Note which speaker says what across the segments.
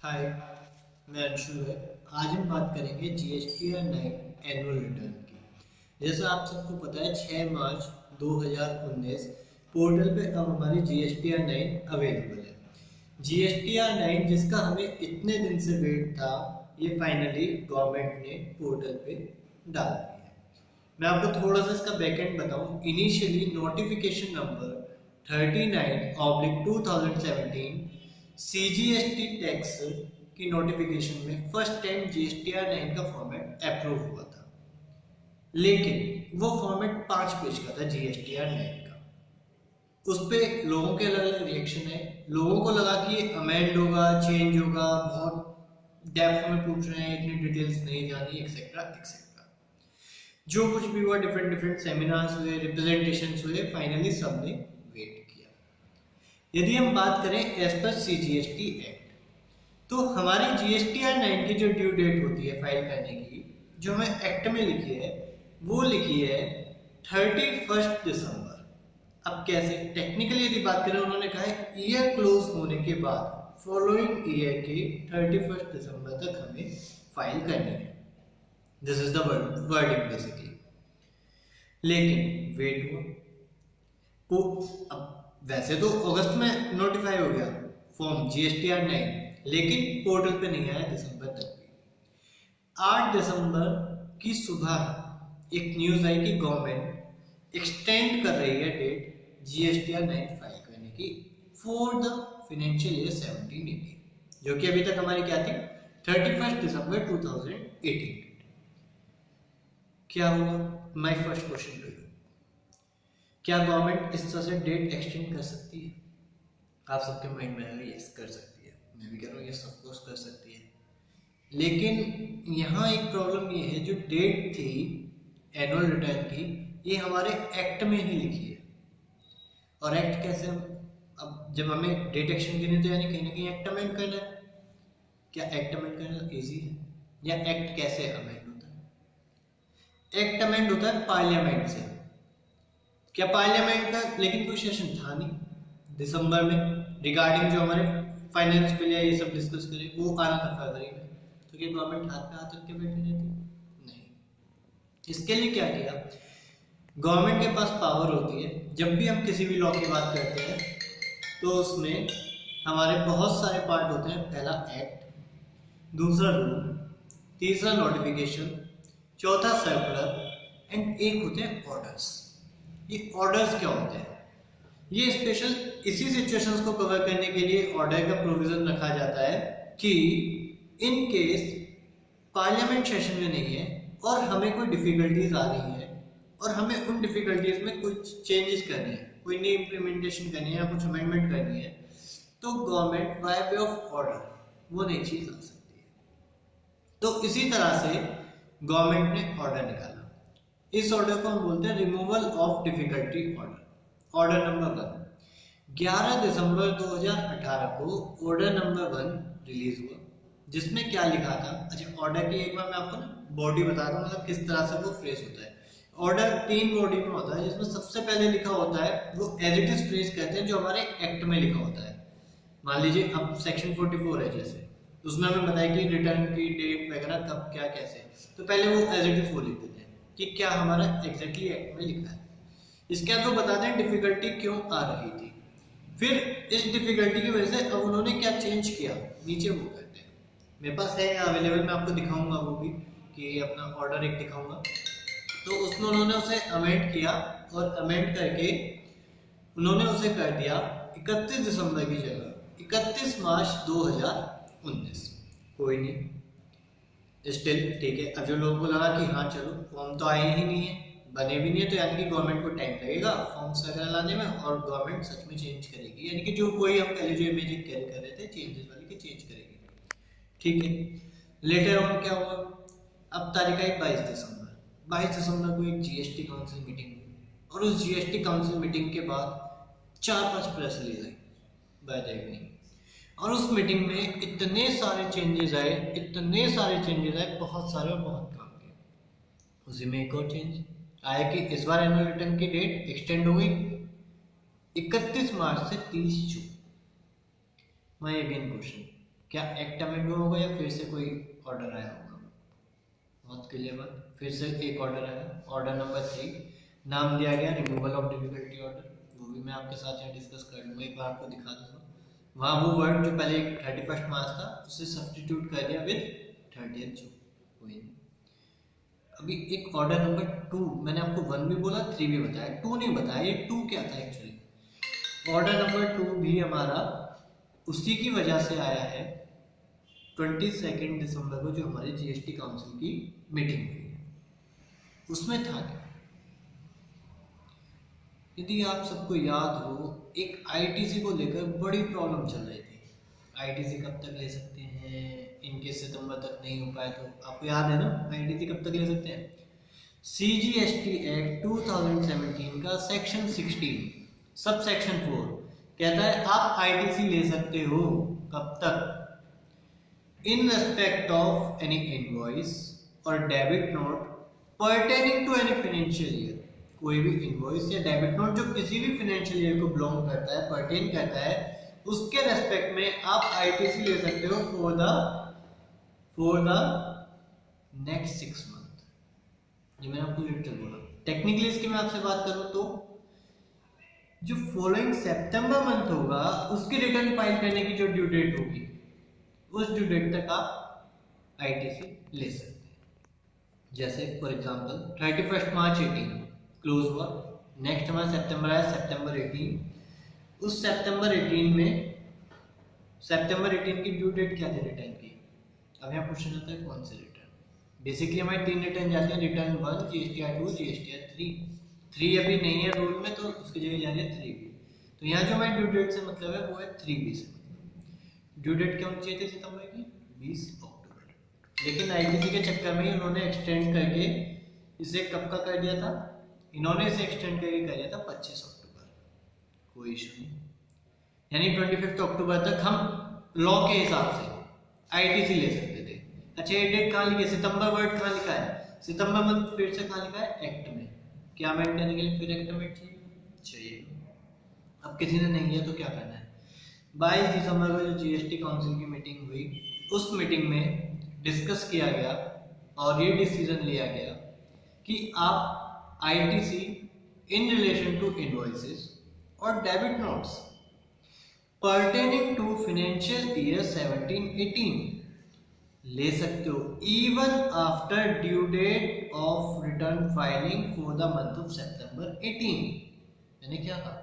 Speaker 1: हाय, मैं अंशु है। आज हम बात करेंगे जीएसटी और नए एनुअल रिटर्न की। जैसा आप सबको पता है 6 मार्च 2019 पोर्टल पे अब हमारी जीएसटी और नई अवेलेबल है। जीएसटी और नई जिसका हमें इतने दिन से वेट था, ये फाइनली गवर्नमेंट ने पोर्टल पे डाल दिया है। मैं आपको थोड़ा सा इसका बैकएंड बताऊं। Initially notification number 39/2017 CGST tax की नोटिफिकेशन में फर्स्ट टाइम जीएसटीआर 9 का फॉर्मेट अप्रूव हुआ था, लेकिन वो फॉर्मेट 5 पेज का था जीएसटीआर 9 का। उस पे लोगों के अलग अलग रिएक्शन है। लोगों को लगा कि ये अमेंड होगा, चेंज होगा, बहुत डेप्थ में पूछ रहे हैं, इतनी डिटेल्स नहीं जानी, एक्सेट्रा एक्सेट्रा। जो कुछ भी हुआ, डिफरेंट डिफरेंट सेमिनार्स हुए, रिप्रेजेंटेशंस हुए, फाइनली सबने वेट किया। यदि हम बात करें एज पर सीजीएसटी एक्ट, तो हमारी जीएसटीआर 9 की जो ड्यू डेट होती है फाइल करने की, जो हमें एक्ट में लिखी है, वो लिखी है 31 दिसंबर। अब कैसे टेक्निकली यदि बात करें, उन्होंने कहा है ईयर क्लोज होने के बाद फॉलोइंग ईयर के 31 दिसंबर तक हमें फाइल करनी है। This is the wording basically. लेकिन वेट हुआ तो अब वैसे तो अगस्त में नोटिफाई हो गया फॉर्म जीएसटीआर 9, लेकिन पोर्टल पे नहीं आया दिसंबर तक भी। 8 दिसंबर की सुबह एक न्यूज आई कि गवर्नमेंट एक्सटेंड कर रही है डेट जीएसटीआर 9 फाइल करने की फॉर द फाइनेंशियल ईयर 17-18, जो कि अभी तक हमारी क्या थी 31 दिसंबर 2018। क्या हुआ? My first question to you, क्या गवर्नमेंट इस तरह से डेट एक्सटेंड कर सकती है? आप सबके माइंड में आएगा यस कर सकती है। मैं भी कह रहा हूँ यस ऑफ कोर्स कर सकती है, लेकिन यहाँ एक प्रॉब्लम ये है, जो डेट थी एनुअल रिटर्न की, ये हमारे एक्ट में ही लिखी है। और एक्ट कैसे अब जब हमें डेट एक्सटेंड करनी है तो यानी कहीं ना कहीं एक्ट अमेंड करना है। क्या एक्ट अमेंड करना ईजी है? या एक्ट कैसे अमेंड होता है? एक्ट अमेंड होता है पार्लियामेंट से। क्या पार्लियामेंट का लेकिन कोई सेशन था नहीं दिसंबर में रिगार्डिंग जो हमारे फाइनेंस बिल या ये सब डिस्कस करें, वो आना था फरवरी में। तो क्या गवर्नमेंट हाथ पे हाथ रख के बैठी रहती? नहीं। इसके लिए क्या किया, गवर्नमेंट के पास पावर होती है। जब भी हम किसी भी लॉ की बात करते हैं तो उसमें हमारे बहुत सारे पार्ट होते हैं। पहला एक्ट, दूसरा रूल, तीसरा नोटिफिकेशन, चौथा सर्कुलर एंड एक होते हैं ऑर्डर्स। ये ऑर्डर्स क्या होते हैं? ये स्पेशल इसी सिचुएशंस को कवर करने के लिए ऑर्डर का प्रोविजन रखा जाता है कि इन केस पार्लियामेंट सेशन में नहीं है और हमें कोई डिफिकल्टीज आ रही है और हमें उन डिफिकल्टीज में कुछ चेंजेस करने हैं, कोई नई इम्प्लीमेंटेशन करनी है या कुछ अमेंडमेंट करनी है, तो government by way of order वो नई चीज ला सकती है। तो इसी तरह से गवर्नमेंट ने ऑर्डर निकाला। इस ऑर्डर को हम बोलते हैं removal of difficulty order. Order number 1 11 दिसंबर 2018 को ऑर्डर नंबर 1 रिलीज हुआ, जिसमें क्या लिखा था। अच्छा, ऑर्डर की एक बार मैं आपको ना बॉडी बता दूं, मतलब किस तरह से वो फ्रेज होता है। ऑर्डर 3 बॉडी में होता है, जिसमें सबसे पहले लिखा होता है वो एज इट इज फ्रेज कहते हैं, जो हमारे एक्ट में लिखा होता है। मान लीजिए अब सेक्शन 44 है जैसे, उसमें हमें बताया कि रिटर्न की डेट वगैरह कब क्या कैसे, तो पहले वो एज इट इज वो लिख देते हैं कि क्या हमारा एग्जैक्टली एक्ट में लिखा है। इसके बाद वो बताते हैं डिफिकल्टी क्यों आ रही थी, फिर इस डिफिकल्टी की वजह से अब उन्होंने क्या चेंज किया, नीचे वो करते हैं। मेरे पास है अवेलेबल, मैं आपको दिखाऊंगा वो भी, कि अपना ऑर्डर एक दिखाऊंगा। तो उसमें उन्होंने उसे अमेंड किया और अमेंड करके उन्होंने उसे कर दिया 31 दिसंबर की जगह 31 मार्च 2019। कोई नहीं, स्टिल ठीक है। अब जो लोगों को लगा कि हाँ चलो फॉर्म तो आए ही नहीं है, बने भी नहीं है, तो यानी कि गवर्नमेंट को टाइम लगेगा फॉर्म्स वगैरह लाने में और गवर्नमेंट सच में चेंज करेगी, यानी कि जो कोई हम पहले जो इमेज कैरी कर रहे थे चेंजेस वाली की चेंज करेगी। ठीक है। लेटर ऑन क्या हुआ, अब तारीख आई 22 दिसंबर। 22 दिसंबर को एक जीएसटी काउंसिल मीटिंग हुई और उस जीएसटी काउंसिल मीटिंग के बाद 4-5 press release I by the evening. और उस मीटिंग में इतने सारे चेंजेस आए, बहुत सारे और बहुत काम के। उसी में एक और चेंज आया कि इस बार एनुअल रिटर्न की डेट एक्सटेंड हो गई 31 मार्च से 30 जून। माय अगेन क्वेश्चन, क्या एक्ट अमेंड हुआ होगा या फिर से कोई ऑर्डर आया होगा? बहुत क्लियर बात, फिर से एक ऑर्डर आया, ऑर्डर नंबर 3, नाम दिया गया रिमूवल ऑफ डिफिकल्टी ऑर्डर। वो भी मैं आपके साथ यहाँ डिस्कस कर लूँगा, एक बार आपको दिखा दूँगा। वहाँ वो वर्ड जो पहले 31 मार्च था उसे सब्सटीट्यूट कर दिया विद 30th जून, कोई नहीं। अभी एक ऑर्डर नंबर 2, मैंने आपको 1 भी बोला 3 भी बताया, 2 नहीं बताया। ये 2 क्या था एक्चुअली? ऑर्डर नंबर 2 भी हमारा उसी की वजह से आया है 22 दिसंबर को, जो हमारी जीएसटी काउंसिल की मीटिंग हुई है, उसमें था क्या? यदि आप सबको याद हो, एक आईटीसी को लेकर बड़ी प्रॉब्लम चल रही थी। आईटीसी कब तक ले सकते हैं, इनके सितंबर तक नहीं हो पाए तो आपको याद है ना, आईटीसी कब तक ले सकते हैं? सीजीएसटी एक्ट 2017 का सेक्शन 16 सब सेक्शन 4 कहता है आप आईटीसी ले सकते हो कब तक? In respect of any invoice और debit note pertaining to any financial year. कोई भी इनवॉइस या डेबिट नोट जो किसी भी फाइनेंशियल ईयर को बिलोंग करता है, पर्टेन करता है, उसके रेस्पेक्ट में आप आईटीसी ले सकते हो फॉर द नेक्स्ट 6 मंथ। ये मैंने आपको लिटरल बोला। टेक्निकली इसकी मैं आपसे बात करूं तो जो फॉलोइंग सितंबर मंथ होगा उसकी रिटर्न फाइल करने की जो ड्यू डेट होगी, उस ड्यू डेट तक आप आईटीसी ले सकते हैं। जैसे फॉर एग्जांपल 31 मार्च 18 क्लोज हुआ, नेक्स्ट हमारा सितंबर आया, सितंबर 18। उस सितंबर 18 में सितंबर 18 की ड्यू डेट क्या थी रिटर्न की? अब यहाँ क्वेश्चन आता है कौन से रिटर्न? बेसिकली हमारी 3 रिटर्न जाती हैं, रिटर्न 1, जीएसटीआर 2, जीएसटीआर 3 अभी नहीं है रूल में तो उसकी जगह जा रही है 3B। तो यहाँ जो हमारी ड्यू डेट से मतलब है वो है 3B से। ड्यू डेट क्या होनी चाहिए थी सितंबर की? 20 अक्टूबर। लेकिन आईटीसी के चक्कर में उन्होंने एक्सटेंड करके इसे कब का कर दिया था? इन्होंने इसे एक्सटेंड करके कर दिया था 25 अक्टूबर। कोई इशू नहीं, यानी 25 अक्टूबर तक हम लॉ के हिसाब से आईटीसी ले सकते थे। अच्छा ये डेट कहाँ लिखी है? सितंबर वर्ड कहाँ लिखा है? सितंबर मंथ फिर से कहाँ लिखा है? एक्ट में। क्या अमेंड करने के लिए फिर एक्ट में चाहिए। अब किसी ने नहीं किया तो क्या करना है? 22 दिसंबर को जो जीएसटी काउंसिल की मीटिंग हुई, उस मीटिंग में डिस्कस किया गया और ये डिसीजन लिया गया कि आप ITC in relation to invoices और debit notes pertaining to financial year 17-18 ले सकते हो even after due date of return filing for the month of September 18। यानी क्या था?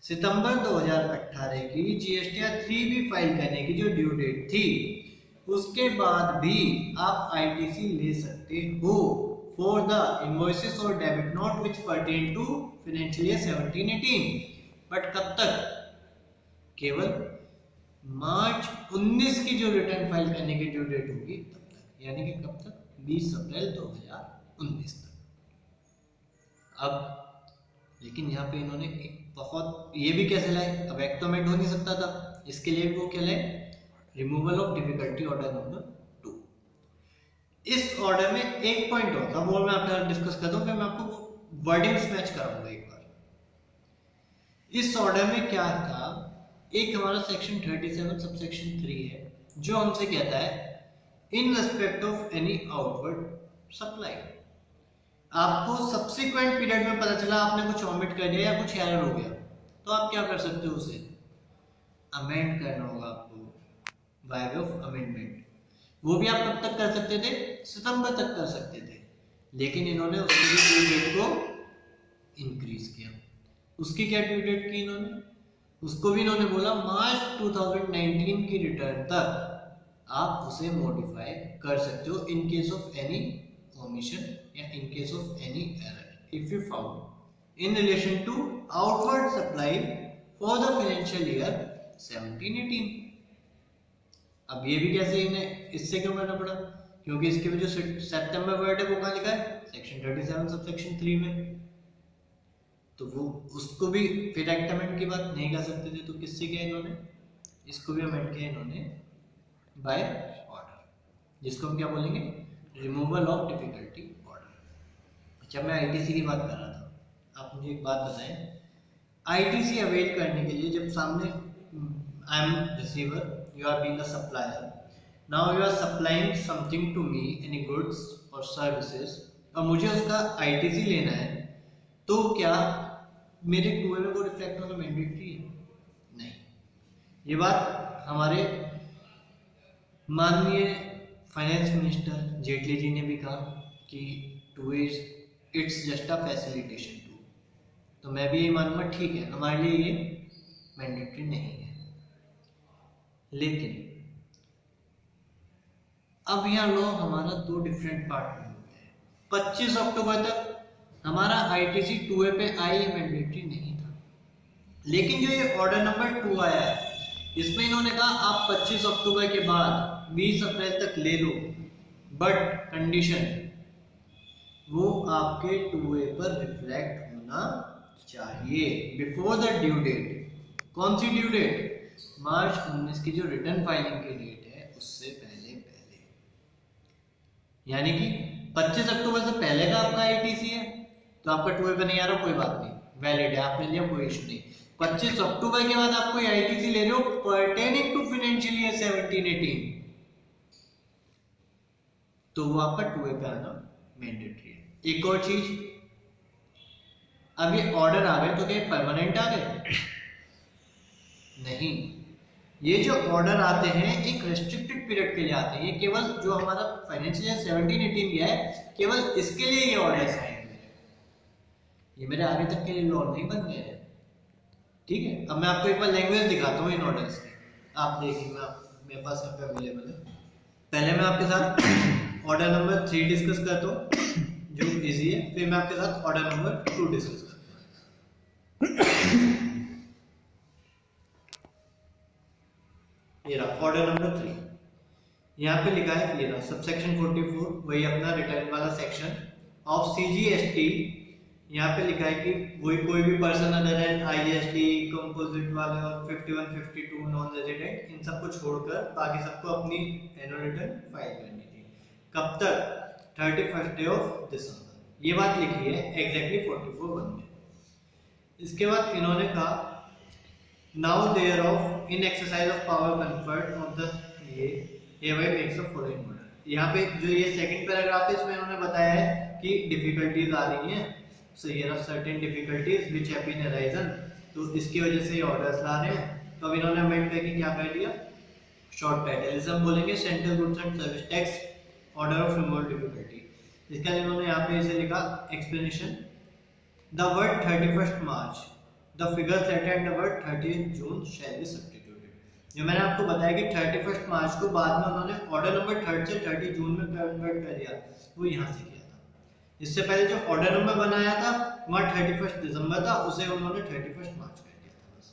Speaker 1: सितंबर 2018 की जीएसटीआर 3B फाइल करने की जो ड्यू डेट थी, उसके बाद भी आप आईटीसी ले सकते हो फॉर द इनवॉइसेस और debit note which pertain to financial year 17-18। But कब तक? केवल मार्च 19 की जो रिटर्न फाइल करने की ड्यू डेट होगी तब तक, यानी कि कब तक? 20 अप्रैल 2019 तक। अब लेकिन यहाँ पे इन्होंने एक बहुत, ये भी कैसे लाए? अब एक्ट तो अमेंड हो नहीं सकता था, इसके लिए वो क्या लाए? Removal of difficulty order number 2। इस ऑर्डर में एक पॉइंट होता, वो मैं आपके साथ डिस्कस करता हूँ, फिर मैं आपको वर्डिंग्स मैच कराऊंगा एक बार। इस ऑर्डर में क्या था? एक हमारा सेक्शन 37 सबसेक्शन 3 है जो हमसे कहता है इन respect of any outward supply. आपको सब्सिक्वेंट पीरियड में पता चला आपने कुछ ओमिट कर दिया या कुछ एरर हो गया, तो आप क्या कर सकते हो? उसे अमेंड करना होगा आपको बाय वे ऑफ अमेंडमेंट। वो भी आप कब तक कर सकते थे? सितंबर तक कर सकते थे, लेकिन इन्होंने उसकी ड्यू डेट को इंक्रीज किया। उसकी क्या ड्यू डेट की इन्होंने? उसको भी इन्होंने बोला मार्च 2019 की रिटर्न तक आप उसे मॉडिफाई कर सकते हो in case of any omission या in case of any error if you found in relation to outward supply for the financial year 17-18। अब ये भी कैसे इन्हें इससे क्यों करना पड़ा? क्योंकि इसके भी जो सितंबर वर्ड है वो कहाँ लिखा है? सेक्शन 37 सबसेक्शन 3 में। तो वो उसको भी फिर एक्ट अमेंड की बात नहीं कर सकते थे, तो किससे किया इन्होंने? इसको भी अमेंड किया इन्होंने बाय ऑर्डर, जिसको हम क्या बोलेंगे? Removal of difficulty order. जब मैं आईटीसी की बात कर रहा था, आप मुझे एक बात बताएं, आईटीसी अवेल करने के लिए जब सामने I am receiver, you are being a supplier, now you are supplying something to me, any goods और सर्विसेज, और मुझे उसका आईटीसी लेना है, तो क्या मेरे टूए में को रिफ्लेक्ट होना मैंडेटरी है? नहीं। ये बात हमारे माननीय फाइनेंस मिनिस्टर जेटली जी ने भी कहा कि to it's just a facilitation to, तो मैं भी यही मानूंगा, ठीक है हमारे लिए ये मैंडेटरी नहीं है। लेकिन अब यहाँ लॉ हमारा दो डिफरेंट पार्ट में हो गया है। 25 अक्टूबर तक हमारा आईटीसी 2A पे आई मैंडेटरी नहीं था, लेकिन जो ये ऑर्डर नंबर 2 आया है इसमें इन्होंने कहा आप 25 अक्टूबर के बाद 20 अप्रैल तक ले लो, बट कंडीशन वो आपके 2A पर रिफ्लेक्ट होना चाहिए बिफोर द ड्यू डेट। कौन सी ड्यू डेट? मार्च 19 की जो रिटर्न फाइलिंग की डेट है उससे पहले। यानी कि 25 अक्टूबर से पहले का आपका आईटीसी है तो आपका 2A पे नहीं आ रहा, कोई बात नहीं, वैलिड है, आपने लिया, कोई इशू नहीं। 25 अक्टूबर के बाद आप कोई आईटीसी ले रहे हो पर्टेनिंग टू फाइनेंशियल ईयर 17-18, तो वो आपका 2A पे आना मैंडेटरी है। एक और चीज, अब ये ऑर्डर आ गए तो क्या परमानेंट आ गए? नहीं, ये जो ऑर्डर आते हैं एक रेस्ट्रिक्टेड पीरियड के लिए आते हैं। ये केवल जो हमारा फाइनेंशियल ईयर 17-18 गया है केवल इसके लिए ये ऑर्डर्स आए हैं, ये मेरे आगे तक के लिए लॉ नहीं बन गए हैं। ठीक है, अब मैं आपको एक बार लैंग्वेज दिखाता हूँ इन ऑर्डर्स की, आप देखिए, मेरे पास यहाँ पे अवेलेबल है। पहले मैं आपके साथ ऑर्डर नंबर 3 डिस्कस करता हूँ जो इजी है, फिर मैं आपके साथ ऑर्डर नंबर 2 डिस्कस करता हूँ। ये रहा ऑर्डर नंबर 3, यहाँ पे लिखा है, ये रहा सबसेक्शन 44, वही अपना रिटर्न वाला सेक्शन ऑफ सीजीएसटी। यहाँ पे लिखा है कि वही कोई भी person other than IGST, composite वाले और 51, 52 नॉन रेजिडेंट, इन सबको छोड़कर बाकी सबको अपनी एनुअल रिटर्न फाइल करनी थी। कब तक? 31st day of December. ये बात लिखी है एग्जैक्टली 44(1) में। इसके बाद इन्होंने कहा now thereof in exercise of power conferred of the hereby makes the following order। यहाँ पे जो ये सेकंड पैराग्राफ है इसमें इन्होंने बताया है कि डिफिकल्टीज आ रही हैं, so here are certain difficulties which have been arisen, तो इसकी वजह से ये ऑर्डर्स ला रहे हैं। तो अब इन्होंने अमेंड करके क्या कर दिया, शॉर्ट टाइटलिज्म बोलेंगे, central goods and service tax order of removal difficulty. इसके लिए इन्होंने यहाँ पे इसे लिखा explanation, the word 31st March, the figures letter and the word 30th June shall be substituted। जो मैंने आपको बताया कि 31st मार्च को बाद में उन्होंने ऑर्डर नंबर 3 से 30 जून में कन्वर्ट कर दिया, वो यहाँ से किया था। इससे पहले जो ऑर्डर नंबर बनाया था वहाँ 31st दिसंबर था, उसे उन्होंने 31st मार्च कर दिया था, बस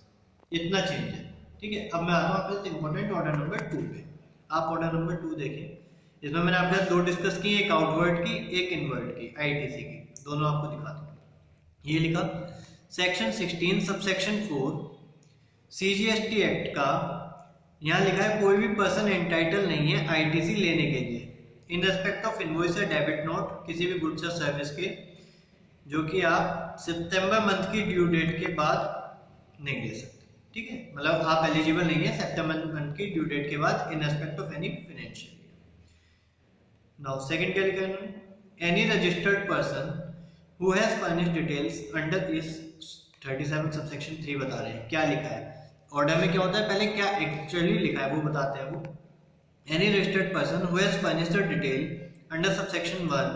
Speaker 1: इतना चेंज है। ठीक है, अब मैं आता हूँ आपके इंपॉर्टेंट ऑर्डर नंबर 2 पे। आप ऑर्डर नंबर 2 देखें, इसमें मैंने आपके साथ दो डिस्कस की, एक आउटवर्ड की एक इनवर्ड की, आईटीसी की, दोनों आपको दिखाता हूँ। ये लिखा सेक्शन 16 सबसेक्शन 4 सीजीएसटी एक्ट का, यहाँ लिखा है कोई भी पर्सन एंटाइटल नहीं है आईटीसी लेने के लिए इन रेस्पेक्ट ऑफ इनवॉइस या डेबिट नोट किसी भी गुड्स या सर्विस के, जो कि आप सितंबर मंथ की ड्यू डेट के बाद नहीं ले सकते। ठीक है, मतलब आप एलिजिबल नहीं है सितंबर मंथ की ड्यू डेट के बाद इन respect of any financial year. Now second क्या लिखा है, any registered person who has furnished details under this 37 subsection 3 बता रहे हैं क्या लिखा है। ऑर्डर में क्या होता है, पहले क्या एक्चुअली लिखा है वो बताते हैं। वो any registered person who has furnished the detail under subsection 1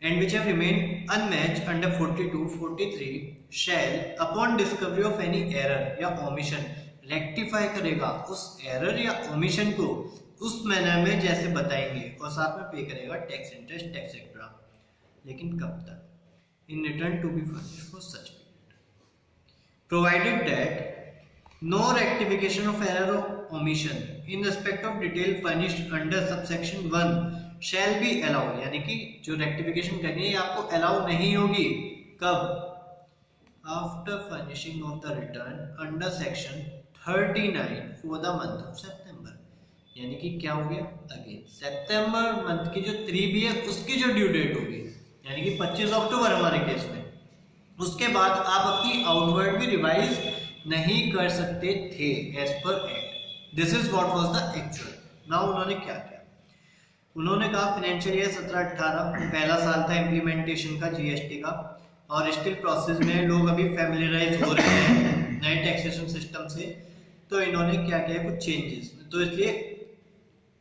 Speaker 1: and which have remained unmatched under 42, 43 shall upon discovery of any error या ओमिशन रेक्टिफाई करेगा उस एरर या ओमिशन को उस मैनर में जैसे बताएंगे और साथ में पे करेगा टैक्स, इंटरेस्ट, टैक्स एक्स्ट्रा। लेकिन कब तक? In return to be furnished for such provided that no rectification of error or omission in respect of detail furnished under subsection 1 shall be allowed। यानी कि जो रेक्टिफिकेशन करनी है आपको अलाउ नहीं होगी। कब? After furnishing of the return under section 39 for the month of September. यानी कि क्या हो गया, अगेन सितंबर मंथ की जो 3B है उसकी जो ड्यू डेट होगी, यानी कि 25 अक्टूबर हमारे केस में, उसके बाद आप अपनी आउटवर्ड भी रिवाइज नहीं कर सकते थे as per act. This is what was the actual. ना उन्होंने क्या किया, उन्होंने कहा फाइनेंशियल ईयर 17-18 पहला साल था इम्प्लीमेंटेशन का जीएसटी का, और स्टिल प्रोसेस में लोग अभी फैमिलियराइज हो रहे हैं नए टैक्सेशन सिस्टम से, तो इन्होंने क्या किया कुछ चेंजेस, तो इसलिए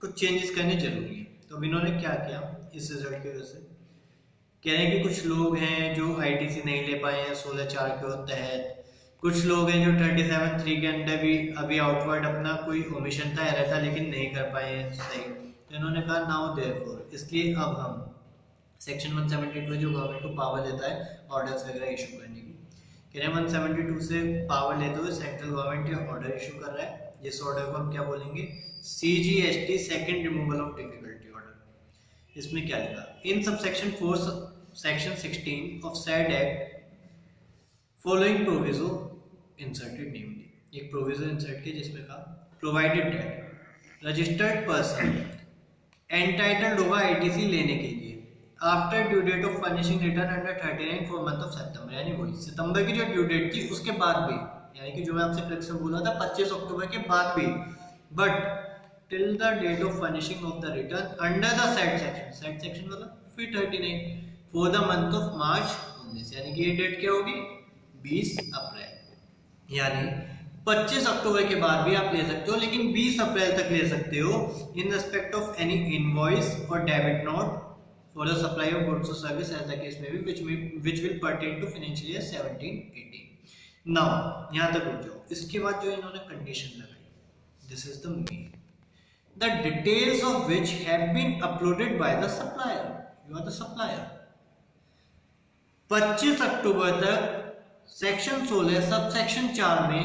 Speaker 1: कुछ चेंजेस करने जरूरी है। तो अब इन्होंने क्या किया इस रिजल्ट की वजह से, कह रहे हैं कि कुछ लोग हैं जो आईटीसी नहीं ले पाए हैं 16(4) के तहत, कुछ लोग हैं जो 37(3) के अंदर भी अभी आउटवर्ड अपना कोई ओमिशन था एरर था लेकिन नहीं कर पाए हैं सही। तो इन्होंने कहा नाउ देयरफॉर, इसलिए अब हम सेक्शन 172 जो गवर्नमेंट को पावर देता है ऑर्डर्स वगैरह इशू करने की, कह रहे हैं 172 से पावर लेते हुए सेंट्रल गवर्नमेंट ये ऑर्डर इशू कर रहा है, जिस ऑर्डर को हम क्या बोलेंगे CGST second removal of difficulty order. इसमें क्या लिखा, in subsection 4 section 16 of said act following proviso inserted, namely एक प्रोविजो इंसर्ट किया जिसमें कहा provided that registered person entitled होगा आईटीसी लेने के लिए after due date of furnishing return under 39 for month of September, यानी वही सितंबर की जो ड्यू डेट थी उसके बाद भी, यानी कि जो मैं आपसे करेक्शन बोला था 25 अक्टूबर के बाद भी, but till the date of furnishing of the return under the set section मतलब फिर 39 for the month of March 19, यानी कि ये डेट क्या होगी 20 अप्रैल, यानी 25 अक्टूबर के बाद भी आप ले सकते हो लेकिन 20 अप्रैल तक ले सकते हो in respect of any invoice और debit note for the supply of goods और सर्विस एज द केस में भी which will pertain to financial year 17-18। Now यहां तक रुक जाओ, इसके बाद जो इन्होंने कंडीशन लगाई, this is the main, the details of which have been uploaded by the supplier, you are the supplier. 25 अक्टूबर तक सेक्शन 16 सब सेक्शन 4 में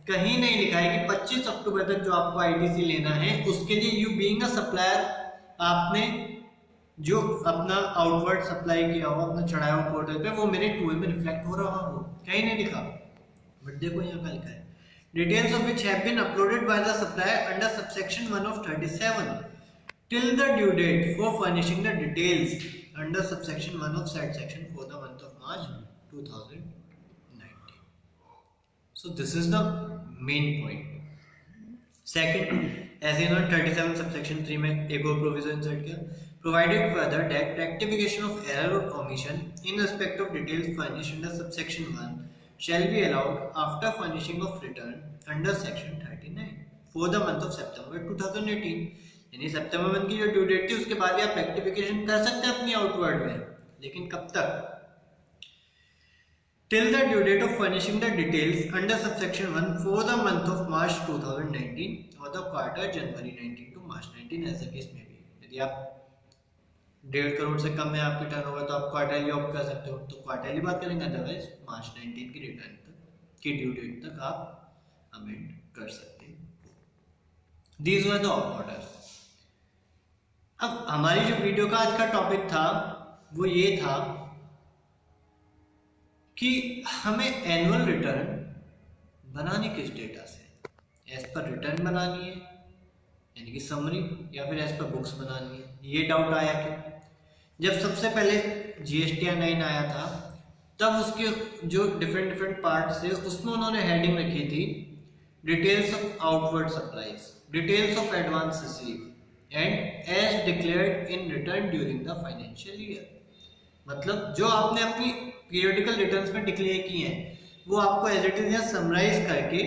Speaker 1: कहीं नहीं लिखा है कि 25 अक्टूबर तक जो आपको आईटीसी लेना है उसके लिए यू बीइंग अ सप्लायर आपने जो अपना आउटवर्ड सप्लाई किया हो, अपना चढ़ाया हो पोर्टल पे, वो मेरे 2A में रिफ्लेक्ट हो रहा हो, कहीं नहीं लिखा, बट देखो यहाँ का लिखा है details of which have been uploaded by the supplier under subsection 1 of 37 till the due date for furnishing the details under subsection 1 of said section for the month of March 2019। So this is the main point। Second, ऐसे इन्होंने 37 subsection 3 में एक और provision insert किया, provided further that rectification of error or omission in respect of details furnished under subsection 1 shall be allowed after furnishing of return under section 39 for the month of September 2018। यानी सितंबर month की जो due date थी उसके बाद भी आप rectification कर सकते हैं अपनी आउटवर्ड में, लेकिन कब तक, till the due date of furnishing the details under subsection 1 for the month of March 2019 or the quarter January 19 to March 19 ऐसा केस में भी। यदि आप 1.5 करोड़ से कम है आपकी टर्नओवर तो आप क्वार्टरली ऑप्ट कर सकते हो, तो क्वार्टरली बात करेंगे, अदरवाइज मार्च 19 की रिटर्न तक की ड्यू डेट तक आप अमेंड कर सकते हैं। These were the orders। अब हमारी जो वीडियो का आज का टॉपिक था वो ये था कि हमें एनुअल रिटर्न बनानी किस डेटा से, एज पर रिटर्न बनानी है यानी कि समरी, या फिर एज पर बुक्स बनानी है। ये डाउट आया क्या, जब सबसे पहले GST 9 आया था तब उसके जो डिफरेंट पार्ट्स थे उसमें उन्होंने हेडिंग रखी थी details of outward supplies, details of advance receive and as declared in return during the financial year. मतलब जो आपने अपनी पीरियडिकल रिटर्न्स में डिक्लेयर किए हैं वो आपको एज इट इज समराइज करके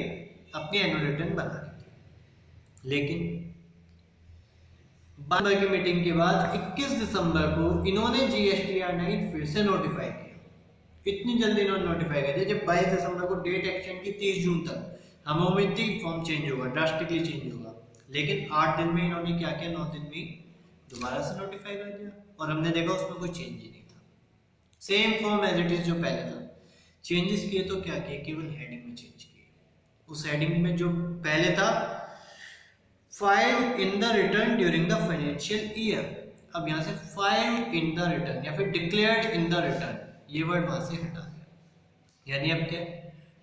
Speaker 1: अपनी एनुअल रिटर्न बनानी थी। लेकिन दिसंबर की मीटिंग के बाद 21 दिसंबर को इन्होंने GST 9 फिर से नोटिफाई किया। इतनी जल्दी इन्होंने नोटिफाई कर दिया, जब 22 दिसंबर को डेट एक्सटेंड की 30 जून तक, हमें उम्मीद थी फॉर्म चेंज होगा, ड्रास्टिकली चेंज होगा, लेकिन 8 दिन में इन्होंने क्या किया, 9 दिन में दोबारा से नोटिफाई कर दिया और हमने देखा उसमें कोई चेंज ही नहीं था, same form as it is जो पहले था। चेंजेस किए तो क्या किए, केवल हेडिंग में चेंज किए। उस हेडिंग में जो पहले था file in the return during the financial year, अब यहां से फाइल इन द रिटर्न या फिर डिक्लेयर्ड इन द रिटर्न, ये वर्ड वहां से हटा दिया। यानी अब क्या,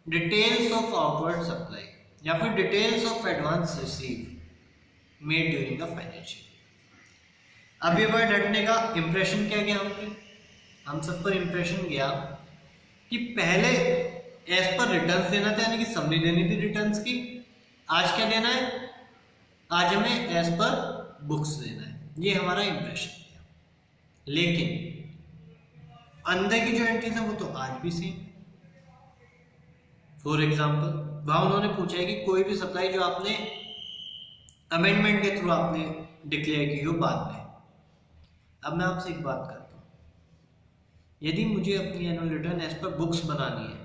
Speaker 1: डिटेल्स ऑफ आउटवर्ड सप्लाई या फिर details of advance receive made during the financial. अब ये वर्ड हटने का इंप्रेशन क्या गया हम सब पर इंप्रेशन गया कि पहले एज पर रिटर्न्स देना था, यानी कि समरी देनी थी रिटर्न्स की। आज क्या देना है, आज हमें एज पर बुक्स देना है, ये हमारा इम्प्रेशन है। लेकिन अंदर की जो एंट्रीज है वो तो आज भी सेम। फॉर एग्जाम्पल वहां उन्होंने पूछा है कि कोई भी सप्लाई जो आपने अमेंडमेंट के थ्रू आपने डिक्लेयर की हो बाद में। अब मैं आपसे एक बात करता हूँ, यदि मुझे अपनी annual return as per books बनानी है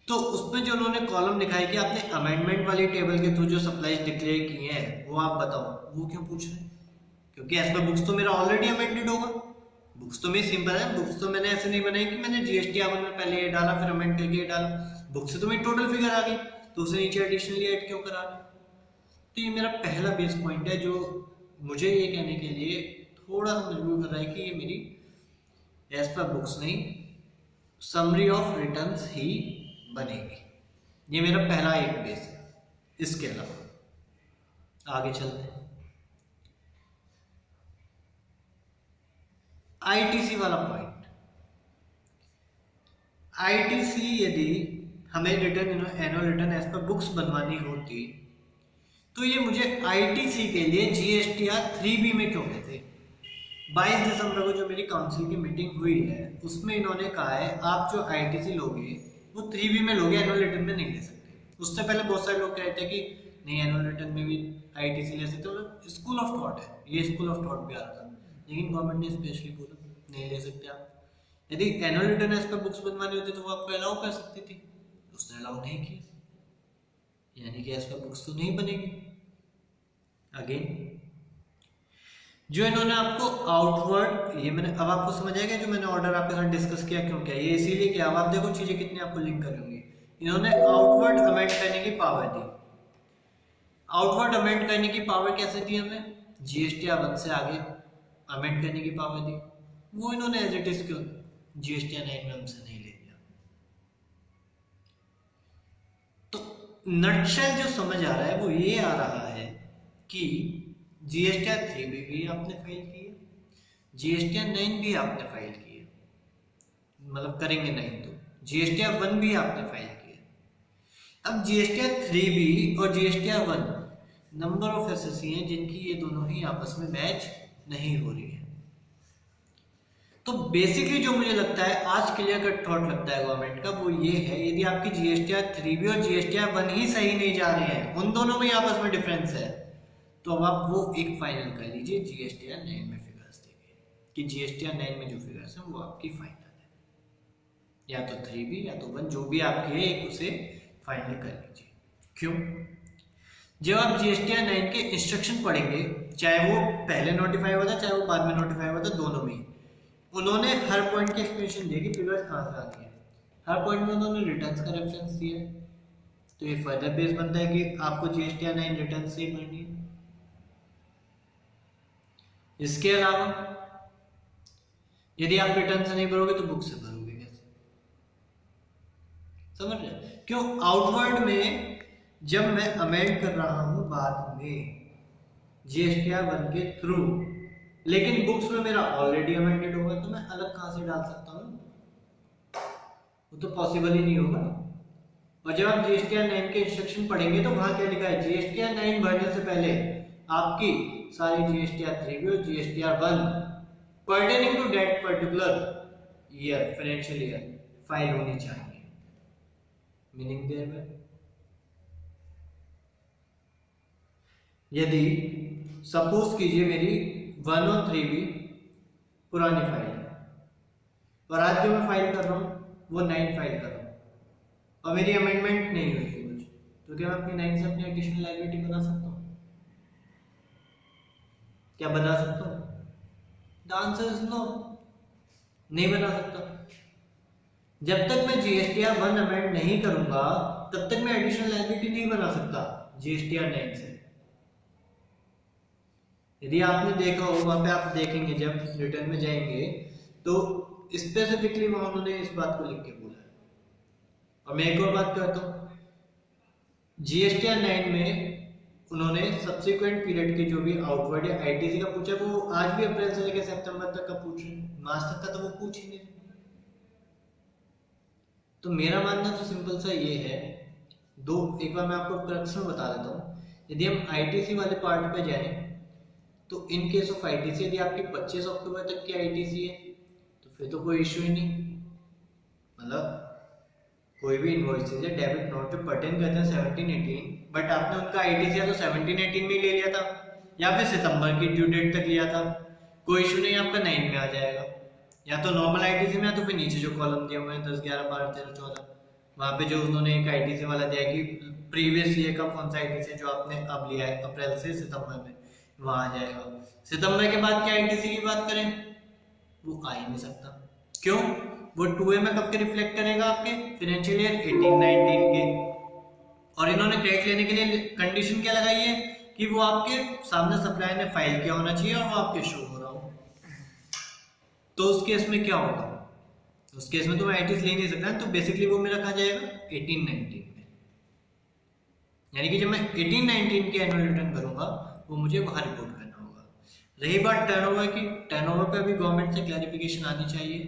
Speaker 1: तो उसमें जो उन्होंने कॉलम लिखा है कि आपने अमेंडमेंट वाली टेबल के थ्रू जो सप्लाईज डिक्लेयर किए हैं वो आप बताओ, वो क्यों पूछ रहे हैं? क्योंकि एज पर बुक्स तो मेरा ऑलरेडी अमेंडेड होगा। बुक्स तो मेरी सिंपल है, बुक्स तो मैंने ऐसे नहीं बनाई कि मैंने जीएसटी आवन में पहले ये डाला फिर अमेंड करके ये डाला। बुक्स से तो मेरी टोटल फिगर आ गई, तो उसे नीचे एडिशनली ऐड क्यों करा रहे? तो ये मेरा पहला बेस पॉइंट है जो मुझे ये कहने के लिए थोड़ा सा मजबूर कर रहा है कि ये मेरी एज पर बुक्स नहीं समरी ऑफ रिटर्न्स ही बनेगी। ये मेरा पहला एक बेस है। इसके अलावा आगे चलते हैं, आईटीसी वाला पॉइंट। आईटीसी यदि हमें return annual return as per books बनवानी होती तो ये मुझे आईटीसी के लिए जीएसटीआर 3B में क्यों कहते? 22 दिसंबर को जो मेरी काउंसिल की मीटिंग हुई है उसमें इन्होंने कहा है आप जो आईटीसी लोगे वो 3B में लोगे, एनुअल रिटर्न में नहीं ले सकते। उससे पहले बहुत सारे लोग कहते हैं कि नहीं एनुअल रिटर्न में भी आईटीसी ले सकते हो। स्कूल ऑफ थॉट है, ये स्कूल ऑफ थॉट भी आ रहा था, लेकिन गवर्नमेंट ने स्पेशली बोला नहीं ले सकते आप। यदि annual return as per books बनवानी होती तो वो आपको अलाउ कर सकती थी, उसने अलाउ नहीं किया, यानी कि एज पर बुक्स तो नहीं बनेगी। अगेन जो इन्होंने आपको आउटवर्ड, ये मैंने अब आपको समझ आएगा जो मैंने ऑर्डर आपके साथ डिस्कस किया क्यों किया, ये इसीलिए किया। अब आप देखो चीजें कितनी आपको लिंक करूंगी। इन्होंने आउटवर्ड अमेंड करने की पावर दी। आउटवर्ड अमेंड करने की पावर कैसे दी हमें? जीएसटीआर 1 से आगे अमेंड करने की पावर दी। वो इन्होंने एज इट इज क्यों जीएसटीआर 9 में हमसे नहीं ले लिया? तो नटशेल जो समझ आ रहा है वो ये आ रहा है कि जीएसटीआर 3B भी आपने फाइल की है, जीएसटीआर 9 भी आपने फाइल की है, मतलब करेंगे नहीं तो जीएसटीआर 1 भी आपने फाइल की है। अब जीएसटीआर 3B और जीएसटीआर 1 नंबर ऑफ एसएससी हैं जिनकी ये दोनों ही आपस में मैच नहीं हो रही है। तो बेसिकली जो मुझे लगता है आज क्लियर कट थॉट लगता है गवर्नमेंट का वो ये है, यदि आपकी जीएसटीआर 3B और जीएसटीआर 1 ही सही नहीं जा रहे हैं, उन दोनों में आपस में डिफरेंस है, तो अब आप वो एक फाइनल कर लीजिए जीएसटीआर 9 में फिगर्स देंगे कि जीएसटीआर 9 में जो फिगर्स हैं वो आपकी फाइनल है, या तो 3B या तो 1 जो भी आपकी है एक उसे फाइनल कर लीजिए। क्यों? जब आप जीएसटीआर 9 के इंस्ट्रक्शन पढ़ेंगे, चाहे वो पहले नोटिफाई हुआ था चाहे वो बाद में नोटिफाई हुआ था, दोनों में उन्होंने हर पॉइंट की एक्सप्लेनेशन दी कि फिगर्स कहाँ से आती है। हर पॉइंट में उन्होंने रिटर्न्स का रेफरेंस दिया है, तो ये फर्दर बेस बनता है कि आपको जीएसटीआर 9 रिटर्न से ही भरनी है। इसके अलावा यदि आप रिटर्न से नहीं भरोगे तो बुक से भरोगे कैसे? समझ रहे? क्यों? आउटवर्ड में जब मैं अमेंड कर रहा हूं बाद में जीएसटीआर 1 के थ्रू, लेकिन बुक्स में मेरा ऑलरेडी अमेंडेड होगा, तो मैं अलग कहां से डाल सकता हूं? वो तो पॉसिबल ही नहीं होगा। और जब आप जीएसटीआर 9 के इंस्ट्रक्शन पढ़ेंगे तो वहां क्या लिखा है? जीएसटीआर 9 भरने से पहले आपकी सारी जीएसटीआर 3B और GSTR 1 pertaining to that particular year, financial year file होनी चाहिए। मीनिंग देयर में यदि सपोज कीजिए मेरी 1 और 3B पुरानी फाइल है और आज जो मैं फाइल कर रहा हूं वो 9 फाइल कर रहा हूं और मेरी अमेंडमेंट नहीं हुई थी कुछ, तो क्या मैं अपनी 9 से अपनी एडिशनल लायबिलिटी बना सकता हूं? क्या बना सकता हूं? द आंसर इज नो, नहीं बना सकता। जब तक मैं जीएसटीआर 1 अमेंड नहीं करूंगा तब तक मैं एडिशनल लायबिलिटी नहीं बना सकता जीएसटीआर 9 से। यदि आपने देखा हो, वहां पे आप देखेंगे जब रिटर्न में जाएंगे तो स्पेसिफिकली वहां उन्होंने इस बात को लिख के बोला है। और मैं एक और बात करता हूं, जीएसटीआर 9 में उन्होंने सब्सिक्वेंट पीरियड के जो भी आउटवर्ड या आईटीसी का पूछा वो आज भी अप्रैल से लेकर सितंबर तक का पूछ रहे हैं, मार्च तक का तो वो पूछ ही नहीं। तो मेरा मानना तो सिंपल सा ये है, एक बार मैं आपको क्रक्स में बता देता हूँ यदि हम आईटीसी वाले पार्ट पे जाएं तो इन केस ऑफ आईटीसी यदि आपकी 25 अक्टूबर तक की आईटीसी है तो फिर तो कोई इश्यू ही नहीं, मतलब कोई भी इनवॉइसेज है डेबिट नोट जो पर्टेन करते हैं 17-18, बट आपने उनका आईटीसी या तो 17-18 में ले लिया था या फिर सितंबर की ड्यू डेट तक लिया था, कोई इशू नहीं, आपका 9 में आ जाएगा, या तो नॉर्मल आईटीसी में या तो फिर नीचे जो कॉलम दिए हुए हैं 10, 11, 12, 13, 14 वहाँ पे जो उन्होंने एक आईटीसी वाला दिया कि प्रीवियस ईयर का कौन सा आईटीसी जो आपने अब लिया है अप्रैल से सितंबर में, वहाँ आ जाएगा। सितंबर के बाद क्या आईटीसी की बात करें वो आ ही नहीं सकता, क्यों? वो 2A में कब के रिफ्लेक्ट करेगा आपके फाइनेंशियल ईयर 18-19 के, और इन्होंने क्रेडिट लेने के लिए कंडीशन क्या लगाई है कि वो आपके सामने सप्लायर ने फाइल किया होना चाहिए और वो आपके शो हो रहा हो। तो उस केस में क्या होगा, उस केस में तो मैं आईटीसी ले नहीं सकता, तो बेसिकली वो मेरा कहाँ जाएगा 18-19 में, यानी कि जब मैं 18-19 के एनुअल रिटर्न करूंगा वो मुझे वहां रिपोर्ट करना होगा। रही बात टर्नओवर की, टर्नओवर पे भी गवर्नमेंट से क्लैरिफिकेशन आनी चाहिए,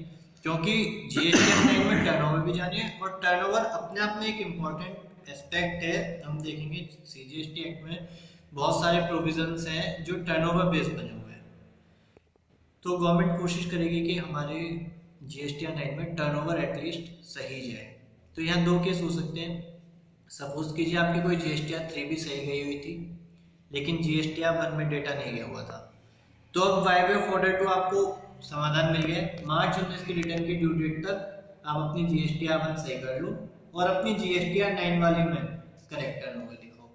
Speaker 1: क्योंकि जीएसटी एक्ट में टर्नओवर भी जानिए, और टर्नओवर अपने आप में एक इम्पॉर्टेंट एस्पेक्ट है। हम देखेंगे सीजीएसटी एक्ट में बहुत सारे प्रोविजंस हैं जो टर्नओवर बेस्ड बने हुए हैं, तो गवर्नमेंट कोशिश करेगी कि हमारे जीएसटी एक्ट में टर्नओवर एटलीस्ट सही जाए। तो यहाँ दो केस हो सकते हैं, सपोज कीजिए आपकी कोई जीएसटीआर 3 भी सही गई हुई थी लेकिन जीएसटीआर 1 में डेटा नहीं गया हुआ था, तो अब by way of order to आपको समाधान मिल गया, मार्च 19 की रिटर्न की ड्यू डेट तक आप अपनी जीएसटीआर 1 सही कर लो और अपनी जीएसटीआर 9 वाले में करेक्ट टर्नओवर दिखाओ।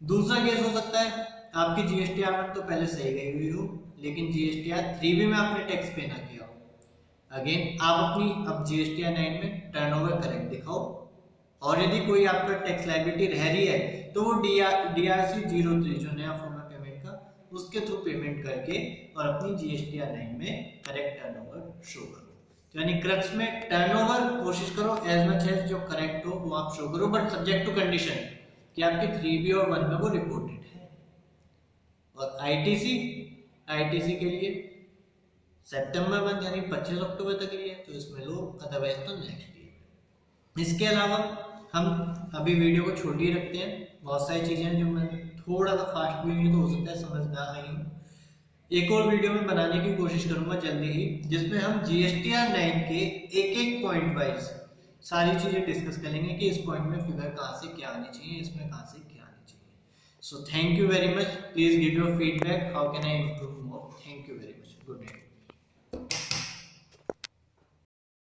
Speaker 1: दूसरा केस हो सकता है आपकी जीएसटीआर 1 तो पहले सही गई हुई हो लेकिन जीएसटीआर 3 भी में आपने टैक्स पे ना किया हो, अगेन आप अपनी अब जीएसटीआर 9 में टर्नओवर करेक्ट दिखाओ, और यदि कोई आपका टैक्स लायबिलिटी रह रही है तो वो DRC 03 जो नया फॉर्म है पेमेंट का उसके थ्रू पेमेंट करके और अपनी जीएसटीआर 9 में करेक्ट टर्नओवर शो करो। यानी क्रक्स में टर्नओवर कोशिश करो एज मच एज जो करेक्ट हो वो आप शो करो, बट सब्जेक्ट टू कंडीशन कि आपके 3B और 1 में वो रिपोर्टेड है। और आईटीसी के लिए सितंबर मंथ यानी 25 अक्टूबर तक लिए तो इसमें लो, अदरवाइज तो नेक्स्ट ईयर। इसके अलावा हम अभी वीडियो को छोटी ही रखते हैं, बहुत सारी चीजें हैं जो मैं थोड़ा सा फास्ट भी हुई तो हो सकता है समझ ना आई हूँ, एक और वीडियो में बनाने की कोशिश करूंगा जल्दी ही जिसमें हम जीएसटीआर 9 के एक पॉइंट वाइज सारी चीजें डिस्कस करेंगे कि इस पॉइंट में फिगर कहाँ से क्या आनी चाहिए, इसमें कहाँ से क्या आनी चाहिए। So thank you very much, please give your feedback, how can I improve